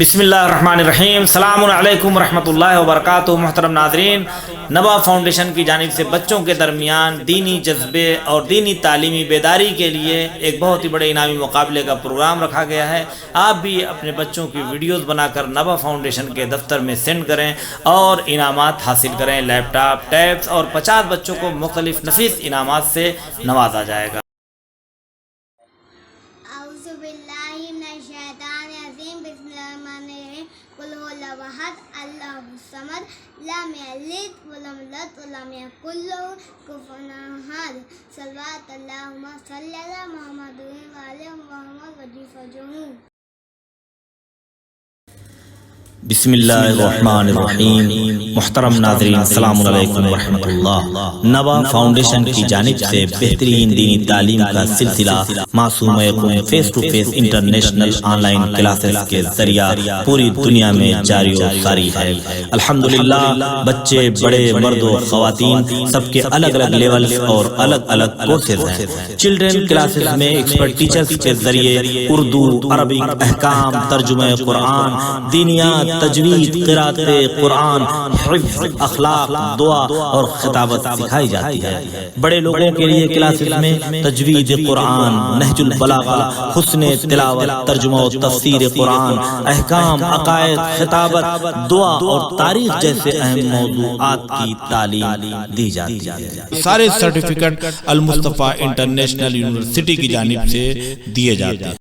بسم اللہ الرحمن الرحیم۔ السلام علیکم ورحمۃ اللہ وبرکاتہ۔ محترم ناظرین، نبا فاؤنڈیشن کی جانب سے بچوں کے درمیان دینی جذبے اور دینی تعلیمی بیداری کے لیے ایک بہت ہی بڑے انعامی مقابلے کا پروگرام رکھا گیا ہے۔ آپ بھی اپنے بچوں کی ویڈیوز بنا کر نبا فاؤنڈیشن کے دفتر میں سینڈ کریں اور انعامات حاصل کریں۔ لیپ ٹاپ، ٹیبس اور 50 بچوں کو مختلف نفیس انعامات سے نوازا جائے گا۔ اعوذ باللہ من الشیطان الرجیم، بسم اللہ الرحمن الرحیم۔ قل هو الله احد اللہ الصمد لم یلد ولم یولد ولم یکن له کفوا احد۔ صلوات اللہم صلی علی محمد وعلی محمد وجیفہ۔ بسم اللہ الرحمن الرحیم۔ محترم ناظرین، السلام علیکم ورحمۃ اللہ۔ نبا فاؤنڈیشن کی جانب سے بہترین دینی تعلیم کا سلسلہ معصوم یکم face to face international online classes کے ذریعہ پوری دنیا میں جاری و ساری ہے۔ الحمدللہ بچے، بڑے، مرد و خواتین، سب کے الگ الگ لیولز اور الگ الگ کورسز ہیں۔ چلڈرن کلاسز میں ایکسپرٹ ٹیچرز کے ذریعے اردو، عربک، احکام، ترجمہ قرآن، دینیات، تجوید، قرات قرآن، حفظ، اخلاق، دعا اور خطابت سکھائی جاتی ہے۔ بڑے لوگوں کے لیے کلاسز میں تجوید قرآن، نہج البلاغہ، حسن تلاوت، ترجمہ و تفسیر قرآن، احکام، عقائد، خطابت، دعا اور تاریخ جیسے اہم موضوعات کی تعلیم دی جاتی ہے۔ سارے سرٹیفکیٹ المصطفیٰ انٹرنیشنل یونیورسٹی کی جانب سے دیے جاتے ہیں۔